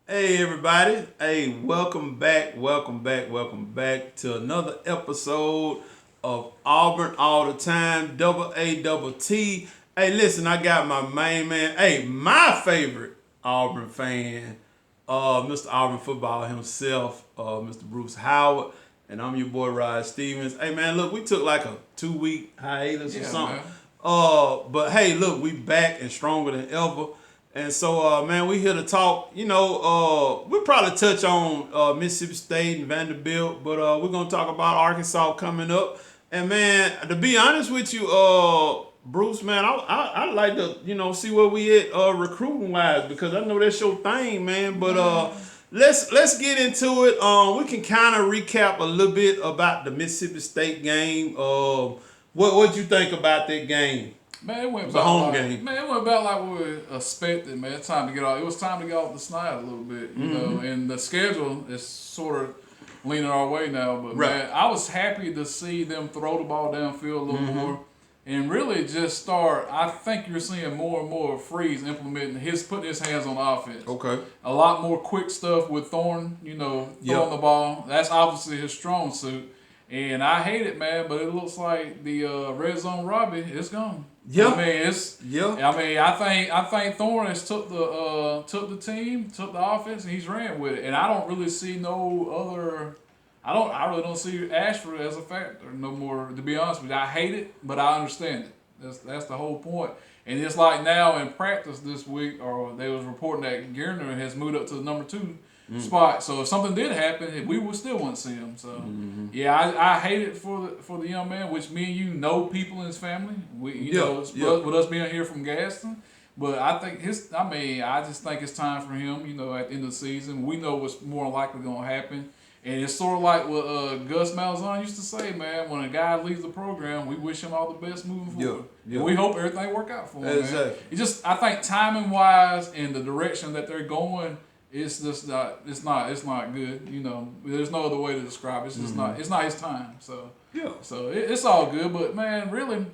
Hey everybody. Hey, welcome back to another episode of Auburn All the Time, double A double T. Hey, listen, I got my main man, hey, my favorite Auburn fan, Mr. Auburn football himself, Mr. Bruce Howard, and I'm your boy Rod Stevens. Hey man, look, we took like a 2 week hiatus or Yeah, something. man. But hey, look, we back and stronger than ever. And so, man, we here to talk. We'll probably touch on Mississippi State and Vanderbilt, but we're gonna talk about Arkansas coming up. And man, to be honest with you, Bruce, man, I'd like to see where we at recruiting wise because I know that's your thing, man. But Man, let's get into it. We can kind of recap a little bit about the Mississippi State game. What you think about that game? it went It was a about home like game. it went about like we were expecting, man. It's time to get off. It was time to get off the snide a little bit, And the schedule is sort of leaning our way now. But Right. man, I was happy to see them throw the ball downfield a little more, and really just start. I think you're seeing more and more Freeze implementing putting his hands on offense. Okay. A lot more quick stuff with Thorne, throwing the ball. That's obviously his strong suit. And I hate it, man, but it looks like the red zone Robbie is gone. Yeah. I mean, it's. Yeah. I mean, I think Thorne has took the team, took the offense, and he's ran with it. And I don't really see no other. I really don't see Ashford as a factor no more. To be honest with you, I hate it, but I understand it. That's the whole point. And it's like now in practice this week, or they was reporting that Gardner has moved up to the number 2 spot. So if something did happen, we would still wouldn't see him. So yeah, I hate it for the young man, which me and you know people in his family. With us being here from Gaston. But I think I just think it's time for him. At the end of the season, we know what's more likely going to happen. And it's sort of like what Gus Malzahn used to say, man. When a guy leaves the program, we wish him all the best moving forward. Yeah. And we hope everything work out for him, Exactly. man. I think timing wise and the direction that they're going, it's just not. It's not good. There's no other way to describe it. It's just not. It's not his time. So Yeah. it's all good. But man, really.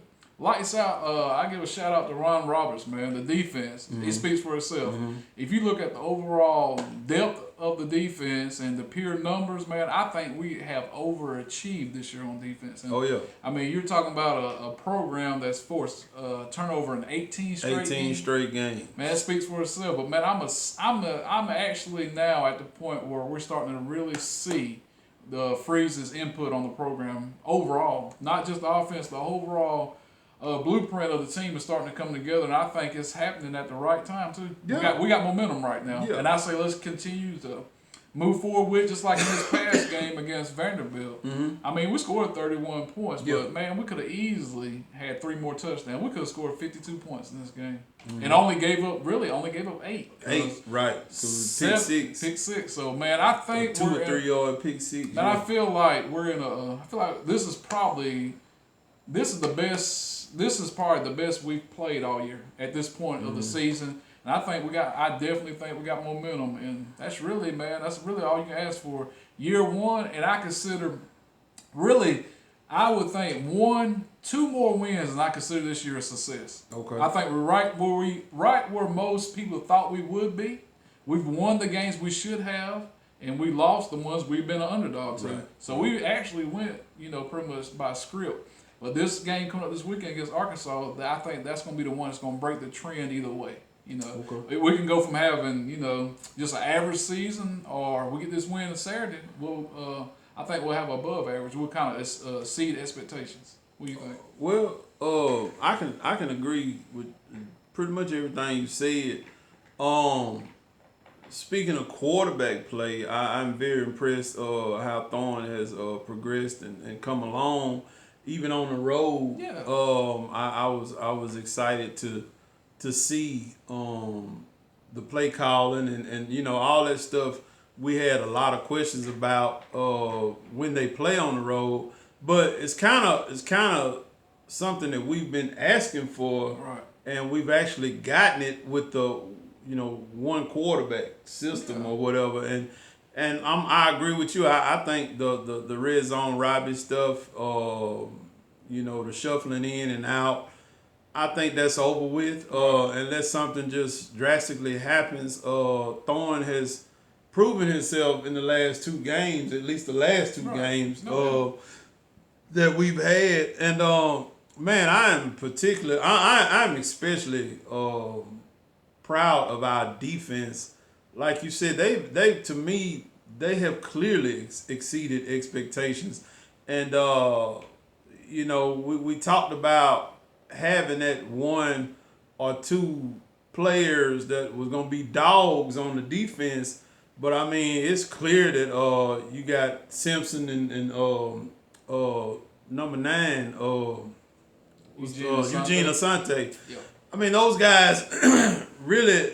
Lights out. I give a shout out to Ron Roberts, man. The defense, it speaks for itself. If you look at the overall depth of the defense and the pure numbers, man, I think we have overachieved this year on defense. And, Oh yeah. I mean, you're talking about a program that's forced turnover in 18 straight 18 games. straight games. Man, it speaks for itself. But man, I'm actually now at the point where we're starting to really see the Freeze's input on the program overall, not just the offense, the overall blueprint of the team is starting to come together, and I think it's happening at the right time too. Yeah. We got momentum right now, Yeah. and I say let's continue to move forward with just like in this past game against Vanderbilt. I mean, we scored 31 points, Yeah. but man, we could have easily had 3 more touchdowns. We could have scored 52 points in this game, and only gave up 8. 8, right. So pick six. Pick six. So man, I think 2 or 3 yard pick six. and I feel like we're in a. I feel like this is the best. This is probably the best we've played all year at this point of the season. And I definitely think we got momentum. And that's really all you can ask for. Year one, and I consider, really, I would think 2 more wins, and I consider this year a success. Okay. I think we're right where most people thought we would be. We've won the games we should have, and we lost the ones we've been an underdog to. Right. So we actually went, pretty much by script. But this game coming up this weekend against Arkansas, I think that's going to be the one that's going to break the trend either way. Okay. We can go from having just an average season, or we get this win on Saturday. I think we'll have above average. We'll kind of exceed expectations. What do you think? Well, I can agree with pretty much everything you said. Speaking of quarterback play, I'm very impressed how Thorne has progressed and come along, even on the road. Yeah. I was excited to see the play calling and all that stuff. We had a lot of questions about when they play on the road, but it's kind of something that we've been asking for, Right. and we've actually gotten it with the one quarterback system or whatever. And I agree with you. I think the red zone Robbie stuff, the shuffling in and out, I think that's over with. Unless something just drastically happens. Thorne has proven himself in the last two games, at least the last two games that we've had. And man, I'm especially proud of our defense. Like you said, they to me they have clearly exceeded expectations. And we talked about having that one or two players that was gonna be dogs on the defense. But I mean, it's clear that you got Simpson and number 9 Eugene Asante. Yeah. I mean, those guys really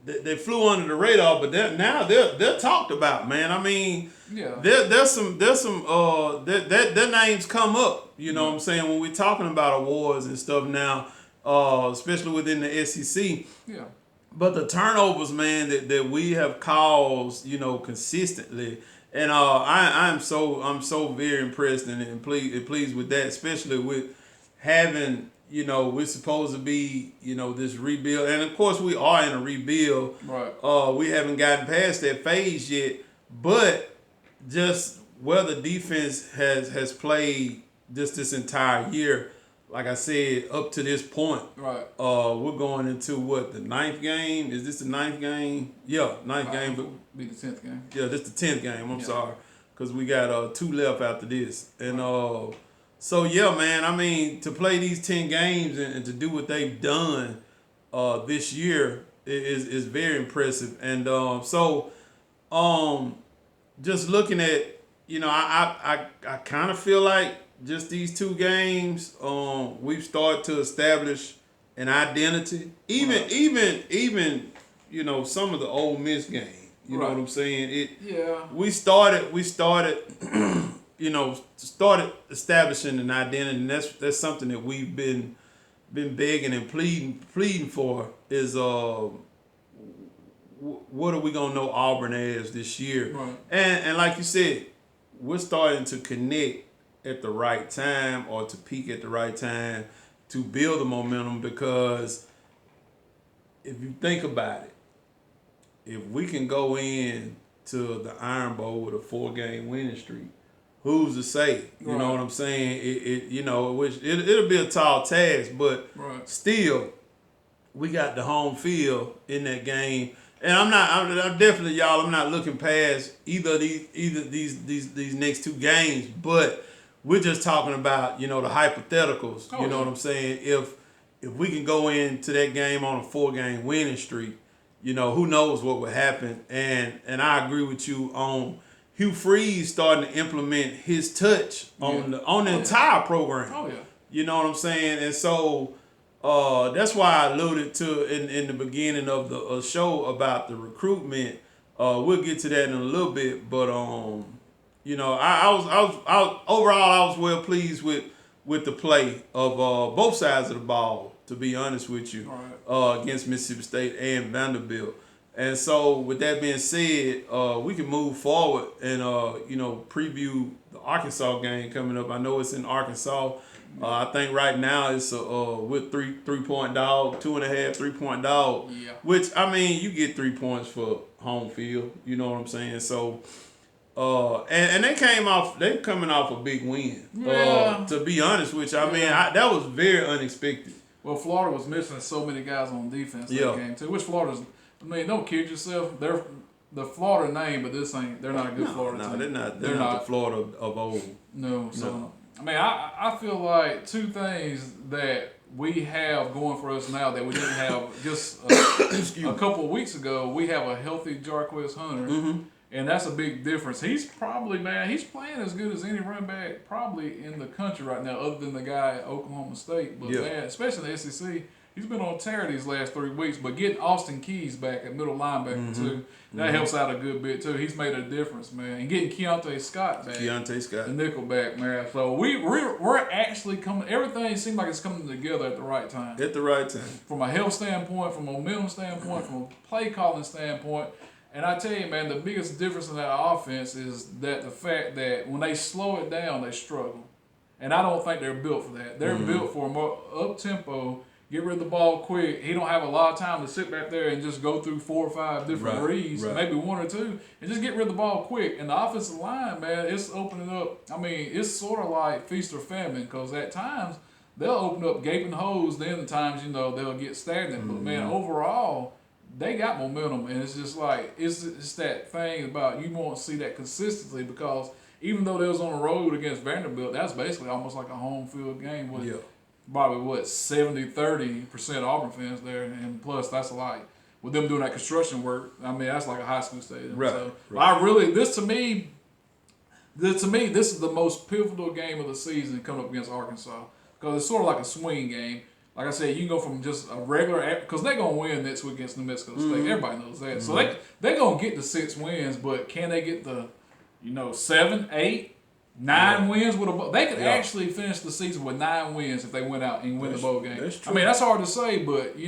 they flew under the radar, but they're talked about, man. I mean, there's some their names come up. You know what I'm saying, when we're talking about awards and stuff now, especially within the SEC. Yeah. But the turnovers, man, that we have caused, consistently, and I'm so very impressed and pleased with that, especially with having, we're supposed to be, this rebuild, and of course we are in a rebuild. Right. We haven't gotten past that phase yet, but just where the defense has played just this entire year. Like I said, up to this point, right? We're going into what, the 9th game? Is this the 9th game? Yeah, 9th game. But be the 10th game. Yeah, this the 10th game. I'm sorry, because we got 2 left after this, and so yeah, man. I mean, to play these 10 games and to do what they've done this year is very impressive, and just looking at, I kind of feel like, just these 2 games, we've started to establish an identity. Even some of the Ole Miss game. You know what I'm saying? We started started establishing an identity, and that's something that we've been begging and pleading for, is what are we gonna know Auburn as this year? Right. And like you said, we're starting to connect at the right time, or to peak at the right time, to build the momentum. Because if you think about it, if we can go in to the Iron Bowl with a 4-game winning streak, who's to say? You know what I'm saying? It'll be a tall task, but still, we got the home field in that game. And I'm definitely, y'all, I'm not looking past either these next 2 games, but we're just talking about, the hypotheticals. You know what I'm saying? If we can go into that game on a 4-game winning streak, who knows what would happen. And I agree with you on Hugh Freeze starting to implement his touch on the entire program. Oh yeah. You know what I'm saying? And so that's why I alluded to in the beginning of the show about the recruitment. We'll get to that in a little bit, but I was overall, I was well pleased with the play of both sides of the ball, to be honest with you, against Mississippi State and Vanderbilt. And so, with that being said, we can move forward and preview the Arkansas game coming up. I know it's in Arkansas. I think right now it's with 3-point dog, 2.5 3-point dog. Yeah. Which, I mean, you get 3 points for home field. You know what I'm saying? So. And they coming off a big win. Yeah. To be honest with you, I mean, that was very unexpected. Well, Florida was missing so many guys on defense that game too. Which Florida's, don't kid yourself. They're the Florida name, but they're not a good Florida team. No, they're not the Florida of old. No. I mean, I feel like 2 things that we have going for us now that we didn't have just a couple of weeks ago. We have a healthy Jarquez Hunter. Mm-hmm. And that's a big difference. He's probably, he's playing as good as any running back probably in the country right now, other than the guy at Oklahoma State. But man, especially in the SEC, he's been on tear these last 3 weeks. But getting Austin Keys back at middle linebacker too, that helps out a good bit too. He's made a difference, man. And getting Keontae Scott back, the nickel back, man. So we're actually coming. Everything seems like it's coming together at the right time. At the right time. From a health standpoint, from a momentum standpoint, from a play calling standpoint. And I tell you, man, the biggest difference in that offense is that the fact that when they slow it down, they struggle. And I don't think they're built for that. They're built for a more up-tempo, get rid of the ball quick. He don't have a lot of time to sit back there and just go through 4 or 5 different reads, maybe 1 or 2, and just get rid of the ball quick. And the offensive line, man, it's opening up. I mean, it's sort of like feast or famine, because at times they'll open up gaping holes. Then at times, they'll get stagnant. But man, overall, they got momentum, and it's just like it's that thing about you want to see that consistency, because even though they was on the road against Vanderbilt, that's basically almost like a home field game with probably 70-30% Auburn fans there, and plus that's like with them doing that construction work. I mean, that's like a high school stadium. Right. So I really this to me this is the most pivotal game of the season coming up against Arkansas, because it's sort of like a swing game. Like I said, you can go from just a regular, because they're going to win next week against New Mexico State. Everybody knows that. So they're going to get the 6 wins, but can they get the 7, 8, 9 wins with a? They could actually finish the season with 9 wins if they went out and win the bowl game. That's true. I mean, that's hard to say, but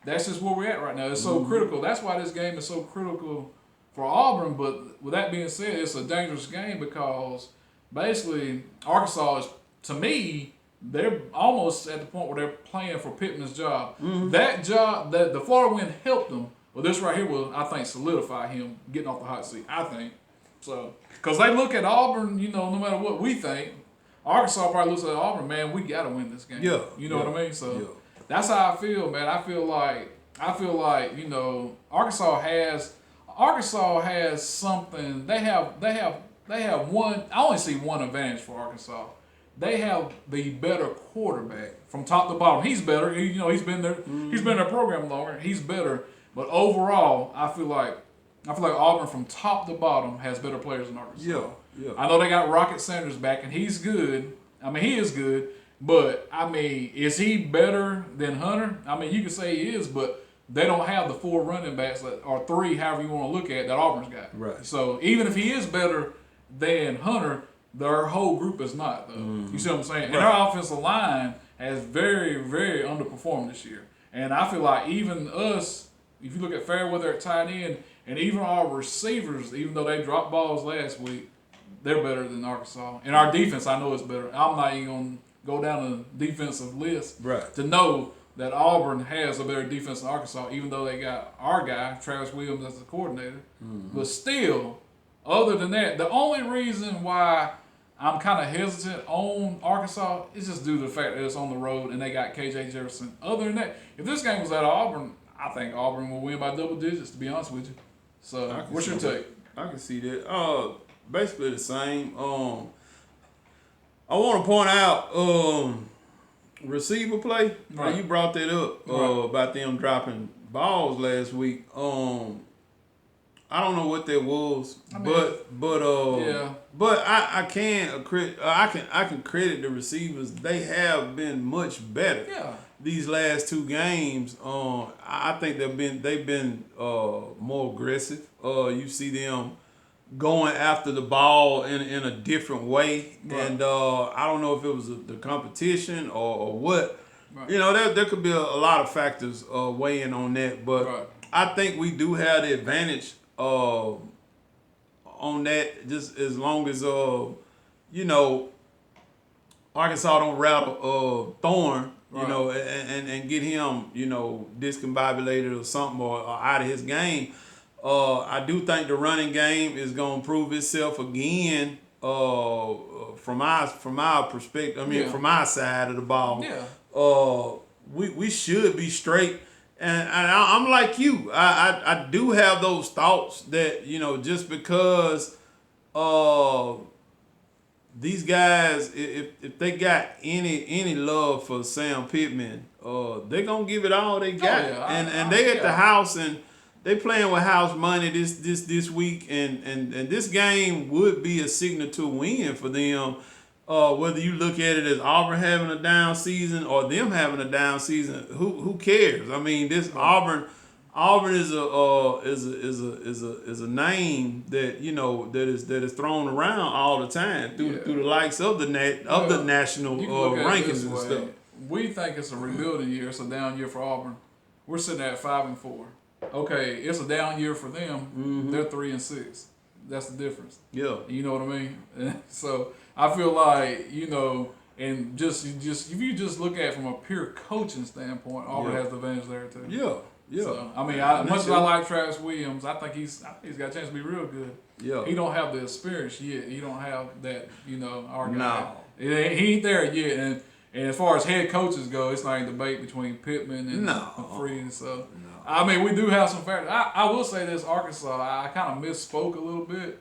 that's just where we're at right now. It's so critical. That's why this game is so critical for Auburn. But with that being said, it's a dangerous game, because basically Arkansas is, to me, they're almost at the point where they're playing for Pittman's job. That job, that the Florida win helped them. Well, this right here will, I think, solidify him getting off the hot seat. I think so, because they look at Auburn. No matter what we think, Arkansas probably looks at Auburn. Man, we got to win this game. Yeah, you know what I mean. So that's how I feel, man. I feel like Arkansas has something. They have one. I only see one advantage for Arkansas. They have the better quarterback from top to bottom. He's better. He's been there. He's been in their program longer. He's better. But overall, I feel like Auburn from top to bottom has better players than Arkansas. Yeah. I know they got Rocket Sanders back, and he's good. I mean, he is good. But I mean, is he better than Hunter? I mean, you could say he is, but they don't have the 4 running backs or 3, however you want to look at it, that Auburn's got. Right. So even if he is better than Hunter, their whole group is not, though. You see what I'm saying? Right. And our offensive line has very, very underperformed this year. And I feel like even us, if you look at Fairweather at tight end, and even our receivers, even though they dropped balls last week, they're better than Arkansas. And our defense, I know, is better. I'm not even going to go down the defensive list to know that Auburn has a better defense than Arkansas, even though they got our guy, Travis Williams, as the coordinator. But still, other than that, the only reason why I'm kind of hesitant on Arkansas is just due to the fact that it's on the road and they got KJ Jefferson. Other than that, if this game was at Auburn, I think Auburn will win by double digits, to be honest with you. So, what's your take? I can see that. Basically the same. I want to point out receiver play. Right. You brought that up about them dropping balls last week. I don't know what that was, but I can credit the receivers. They have been much better. These last 2 games. I think they've been more aggressive. You see them going after the ball in a different way, and I don't know if it was the competition or what. Right. There could be a lot of factors weighing on that, but I think we do have the advantage on that, just as long as Arkansas don't rattle Thorne, and get him discombobulated or something or out of his game. I do think the running game is going to prove itself again from our perspective. I mean, from our side of the ball. We should be straight. And I'm like you. I do have those thoughts that, just because these guys, if they got any love for Sam Pittman, they're going to give it all they got. And they at the house, and they playing with house money this week. And this game would be a signature win for them. Whether you look at it as Auburn having a down season or them having a down season, who cares? I mean, this Auburn is a name that that is thrown around all the time through the likes of the national rankings and stuff. We think it's a rebuilding year. It's a down year for Auburn. We're sitting at 5-4. Okay, it's a down year for them. They're 3-6. That's the difference. Yeah, you know what I mean. So I feel like, And just if you just look at it from a pure coaching standpoint, Auburn has the advantage there too. Yeah. Yeah. So, I mean, much as I like Travis Williams, I think he's got a chance to be real good. Yeah. He don't have the experience yet. He don't have that, our guy. No. He ain't there yet. And as far as head coaches go, it's not a debate between Pittman and Freeze. So, I mean, we do have some factors. I will say this, Arkansas, I kind of misspoke a little bit.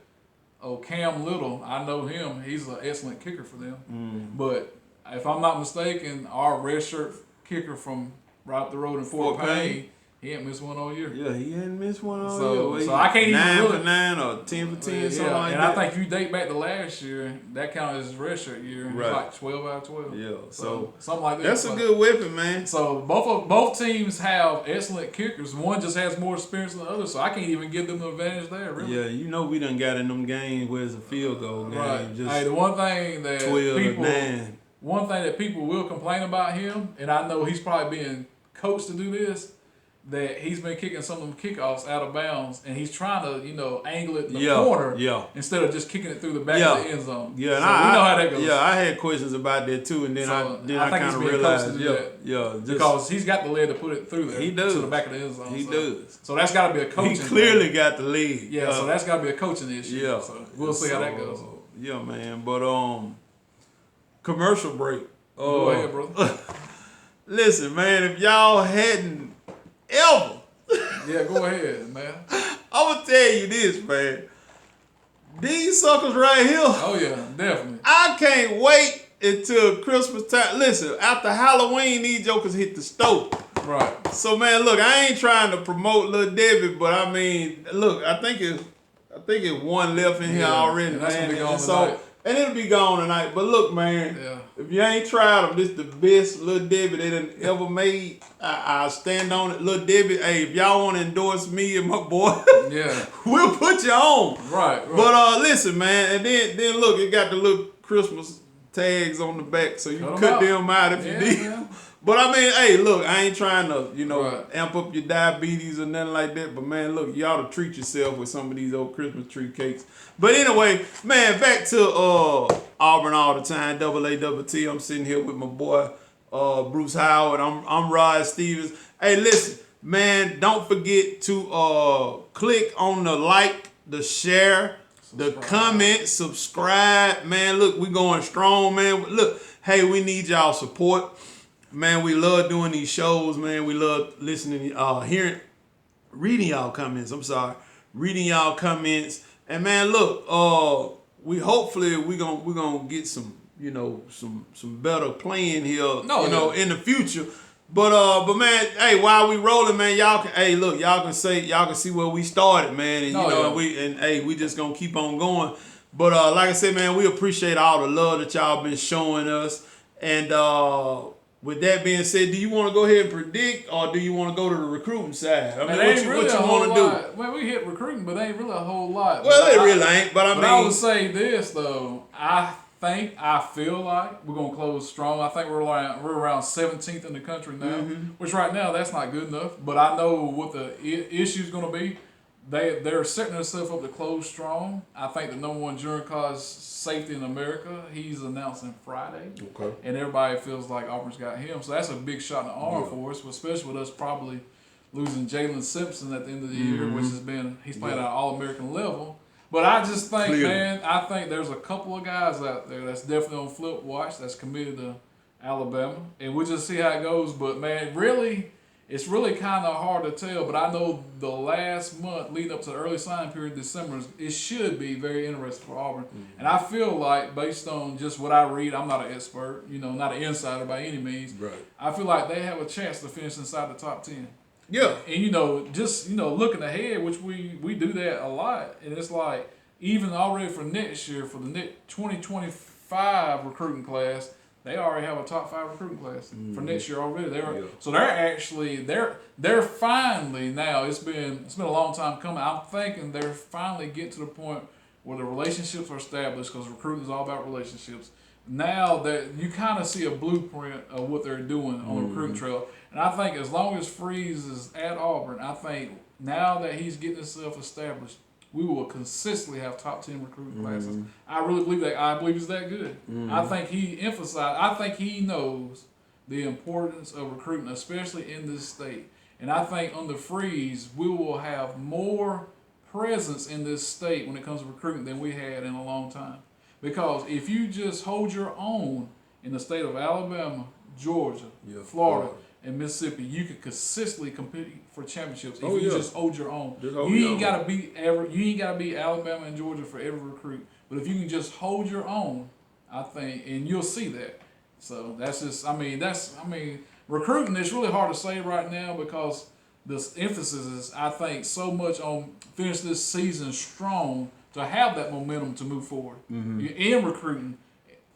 Oh, Cam Little, I know him. He's an excellent kicker for them. But if I'm not mistaken, our redshirt kicker from right up the road in Fort Payne, he ain't missed one all year. Yeah, he hadn't missed one all year. So I can't even 9 for 9 or 10 for 10, something like that. And I think if you date back to last year, that counted as his redshirt year. Right. He's like 12 out of 12. Yeah, so something like that. That's a good weapon, man. So both teams have excellent kickers. One just has more experience than the other, so I can't even give them the advantage there, really. Yeah, we done got in them games where it's a field goal game. Right. Just the one thing that 12-9. One thing that people will complain about him, and I know he's probably being coached to do this, that he's been kicking some of them kickoffs out of bounds, and he's trying to, angle it in the corner instead of just kicking it through the back of the end zone. Yeah, and so we know how that goes. Yeah, I had questions about that too, and then I kind of realized, because he's got the leg to put it through there. He does. To the back of the end zone. He does. So that's got to be a coaching. He clearly got the leg. Yeah, so that's got to be a coaching issue. Yeah. So we'll see how that goes. Yeah, man. But commercial break. Go ahead, brother. Listen, man, if y'all hadn't ever. Yeah, go ahead, man. I'm going to tell you this, man. These suckers right here. Oh, yeah, definitely. I can't wait until Christmas time. Listen, after Halloween, these jokers hit the stove. Right. So, man, look, I ain't trying to promote Lil Debbie, but I mean, look, I think it's one left in here already, and that's man. Gonna be gone tonight. And it'll be gone tonight. But look, man, if you ain't tried them, this the best Lil Debbie they done ever made. I stand on it. Lil Debbie, hey, if y'all want to endorse me and my boy, we'll put you on. Right. But listen, man, and then look, it got the little Christmas tags on the back, so you can cut them out if you need. Yeah. But I mean, hey, look, I ain't trying to, amp up your diabetes or nothing like that. But man, look, you ought to treat yourself with some of these old Christmas tree cakes. But anyway, man, back to Auburn All the Time, AATT. I'm sitting here with my boy Bruce Howard. I'm Rod Stevens. Hey, listen, man, don't forget to click on the like, the share, the comment, subscribe. Man, look, we going strong, man. Look, hey, we need y'all support. Man, we love doing these shows, man. We love listening, reading y'all comments. Reading y'all comments. And man, look, we gonna get some, some better playing here, in the future. But man, hey, while we rolling, man, y'all can see where we started, man, and we just gonna keep on going. But like I said, man, we appreciate all the love that y'all been showing us. And with that being said, do you want to go ahead and predict, or do you want to go to the recruiting side? I mean, what you want to do? Well, we hit recruiting, but ain't really a whole lot. Well, it really ain't. But I would say this though. I feel like we're gonna close strong. I think we're around 17th in the country now, which right now that's not good enough. But I know what the issue's gonna be. They're setting themselves up to close strong. I think the number one junior college safety in America, he's announcing Friday. Okay. And everybody feels like Auburn's got him. So that's a big shot in the arm for us, especially with us probably losing Jalen Simpson at the end of the year, which he's playing at an All-American level. But I just think, man, there's a couple of guys out there that's definitely on flip watch that's committed to Alabama. And we'll just see how it goes. But, man, it's really kind of hard to tell, but I know the last month leading up to the early signing period, December, it should be very interesting for Auburn. And I feel like, based on just what I read, I'm not an expert, not an insider by any means. Right. I feel like they have a chance to finish inside the top 10. Yeah. And, just looking ahead, which we do that a lot, and it's like, even already for next year, for the 2025 recruiting class, they already have a top 5 recruiting class for next year already. So they're finally now. It's been a long time coming. I'm thinking they're finally getting to the point where the relationships are established, because recruiting is all about relationships. Now that you kind of see a blueprint of what they're doing on the recruiting trail, and I think as long as Freeze is at Auburn, I think now that he's getting himself established, we will consistently have top 10 recruiting classes. I really believe that. I believe he's that good. I think I think he knows the importance of recruiting, especially in this state. And I think under Freeze, we will have more presence in this state when it comes to recruiting than we had in a long time. Because if you just hold your own in the state of Alabama, Georgia, Florida, and Mississippi, you can consistently compete for championships if you just hold your own. You ain't gotta beat Alabama and Georgia for every recruit. But if you can just hold your own, I think, and you'll see that. So that's just, recruiting is really hard to say right now because the emphasis is, I think, so much on finish this season strong to have that momentum to move forward. You're in recruiting,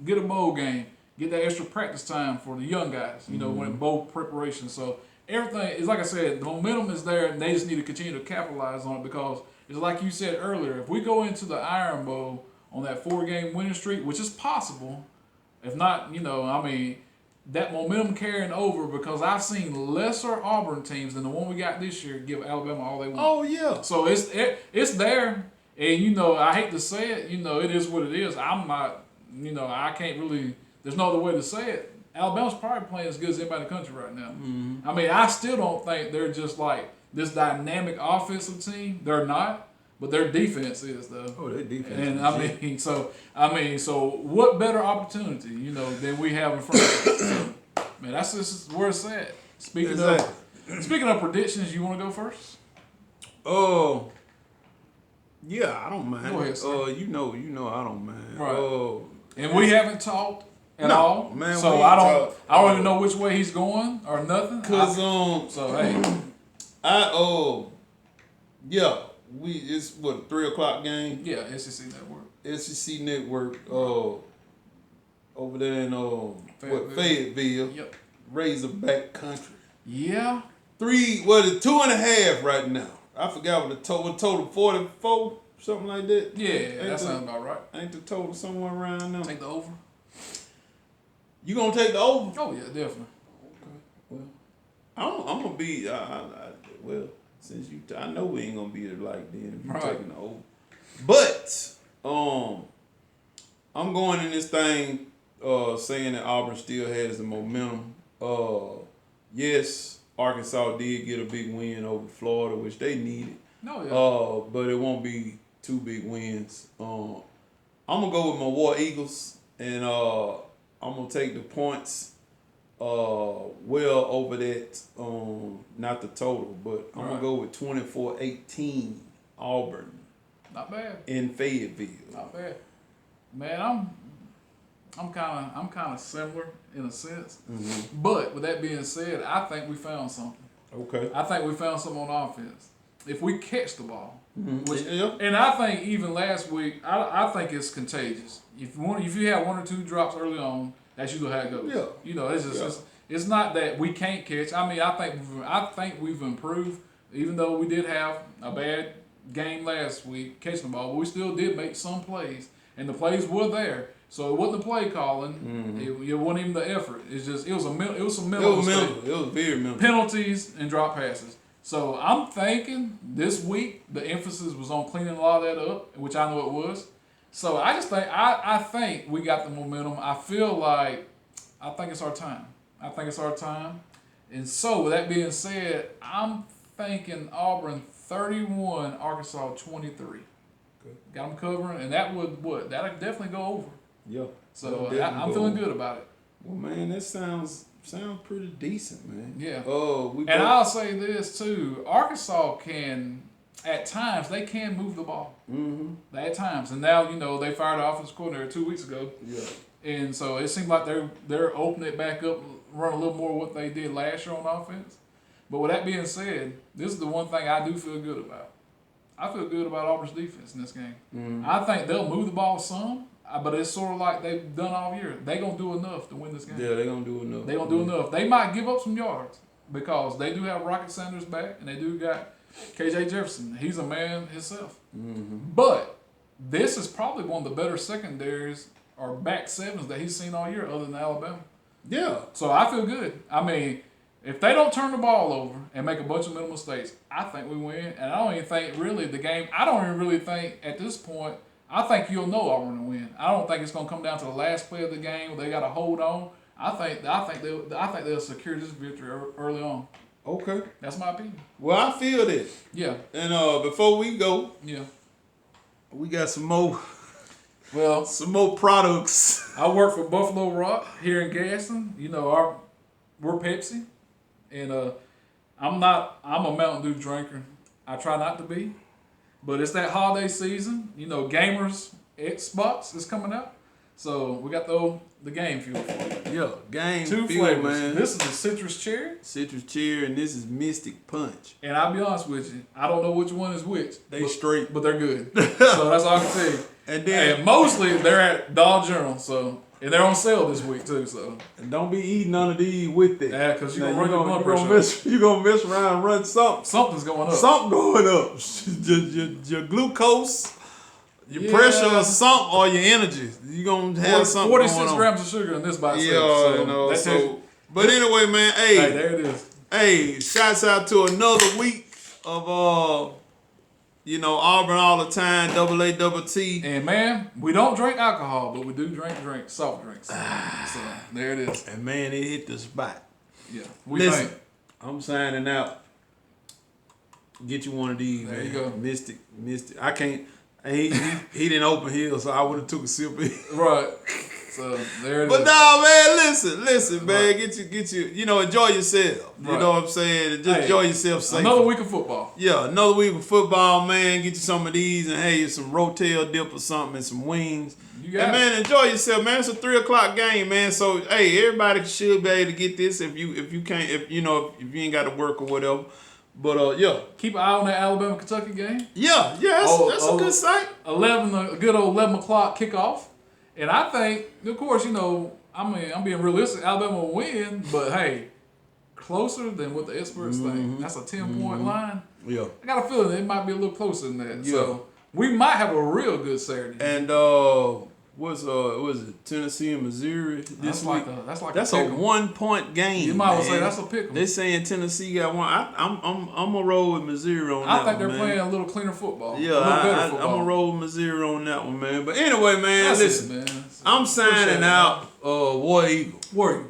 get a bowl game, get that extra practice time for the young guys, when bowl preparation. So everything is, like I said, the momentum is there and they just need to continue to capitalize on it because it's like you said earlier, if we go into the Iron Bowl on that 4-game winning streak, which is possible, if not, that momentum carrying over because I've seen lesser Auburn teams than the one we got this year give Alabama all they want. Oh, yeah. So it's there. And, I hate to say it, it is what it is. I'm not, I can't really, there's no other way to say it. Alabama's probably playing as good as anybody in the country right now. I still don't think they're just like this dynamic offensive team. They're not. But their defense is though. Oh, their defense. And so what better opportunity, than we have in front of us? So, man, that's just where it's at. Speaking of predictions, you want to go first? Oh, yeah, I don't mind. Go ahead, sir. You know, I don't mind. Right. And we haven't talked at all, man. So I don't even know which way he's going or nothing. So hey, it's what 3:00 game. Yeah, SEC Network. SEC Network. Over there in Fayetteville. Yep. Razorback country. Yeah. 2.5 right now. I forgot what the total 44, something like that. Yeah, that sounds about right. Ain't the total somewhere around now? Take the over. You gonna take the over? Oh yeah, definitely. Okay. Well, I'm gonna be. Since I know we ain't gonna be like then if you taking the over. But I'm going in this thing saying that Auburn still has the momentum. Yes, Arkansas did get a big win over Florida, which they needed. No, yeah. But it won't be 2 big wins. I'm gonna go with my War Eagles, and I'm gonna take the points. Well over that, not the total, but I'm gonna go with 24-18 Auburn. Not bad. In Fayetteville. Not bad. Man, I'm kind of similar in a sense, but with that being said, I think we found something. Okay. I think we found something on offense. If we catch the ball, Yeah. And I think even last week, I think it's contagious. If you have 1 or 2 drops early on, that's usually how it goes. Yeah. It's just it's not that we can't catch. I think we've improved, even though we did have a bad game last week catching the ball, but we still did make some plays, and the plays were there. So it wasn't the play calling. It wasn't even the effort. It's just it was some mental. It was very mental. Penalties and drop passes. So I'm thinking this week the emphasis was on cleaning a lot of that up, which I know it was. So I just think I think we got the momentum. I think it's our time. And so with that being said, I'm thinking Auburn 31, Arkansas 23. Okay. Got them covering, and that'll definitely go over. Yeah. So I'm feeling good about it. Well, man, that sounds pretty decent, man. Yeah. And I'll say this too: Arkansas can, at times, they can move the ball. At times, and now they fired the offensive coordinator 2 weeks ago. Yeah. And so it seems like they're opening it back up, run a little more of what they did last year on offense. But with that being said, this is the one thing I do feel good about. I feel good about Auburn's defense in this game. I think they'll move the ball some, but it's sort of like they've done all year. They're going to do enough to win this game. Yeah, they're going to do enough. They might give up some yards because they do have Rocket Sanders back, and they do got KJ Jefferson. He's a man himself. But this is probably one of the better secondaries or back sevens that he's seen all year other than Alabama. Yeah. So I feel good. If they don't turn the ball over and make a bunch of little mistakes, I think we win. And I don't even think really the game. I don't even really think at this point. I think you'll know Auburn to win. I don't think it's gonna come down to the last play of the game where they got to hold on. I think they'll secure this victory early on. Okay. That's my opinion. Well, I feel that. Yeah. And before we go, Yeah. we got some more Well, products. I work for Buffalo Rock here in Gaston. You know, we're Pepsi, and I'm a Mountain Dew drinker. I try not to be, but it's that holiday season. You know, Gamers Xbox is coming out, so we got the game fuel for you. Yeah, game Two fuel, flavors. man. This is the citrus cherry, and this is Mystic Punch. and I'll be honest with you, I don't know which one is which. They straight, but they're good. So that's all I can tell you. And then And mostly they're at Dollar General, and they're on sale this week too. So and don't be eating none of these with it. yeah, because you're Now, gonna run your blood pressure. you gonna mess around and run something. Something's going up. Something going up. your glucose, your pressure, or something, or your energy. You gonna have something. 46 going on. grams of sugar in this by itself. Yeah, So you know. that tells you- But anyway, man. hey, there it is. Hey, shouts out to another week of Auburn All the Time, AA, And man, we don't drink alcohol, but we do drink soft drinks. So there it is. and man, it hit the spot. Yeah, we Listen, think. I'm signing out. Get you one of these, There man. you go. Mystic. I can't. He didn't open his, so I would have took a sip of it. Right. So there it is. But nah, man, listen, man. Get you. Enjoy yourself. You Right. know what I'm saying? Just enjoy yourself. Safe. Another week of football. Yeah, another week of football, man. Get you some of these, and hey, some rotel dip or something, and some wings. You got And it. man, enjoy yourself, man. It's a 3:00 game, man. So hey, everybody should be able to get this if you can't if you ain't got to work or whatever. But yeah, Keep an eye on that Alabama-Kentucky game. yeah, that's a good sight. A good old 11 o'clock kickoff. And I think, of course, I'm being realistic. Alabama will win, but hey, closer than what the experts think. That's a 10-point line. Yeah, I got a feeling it might be a little closer than that. Yeah. So we might have a real good Saturday. and was it Tennessee and Missouri this week? That's a pick'em. 1-point game. You might as well say man. that's a pick 'em. They saying Tennessee got one. I'm gonna roll with Missouri on that. I think they're man. playing a little cleaner football. Yeah, a little better I'm football. gonna roll with Missouri on that one, man. But anyway, man, That's listen, it, man. I'm signing Appreciate it, out. War Eagle. Warrior.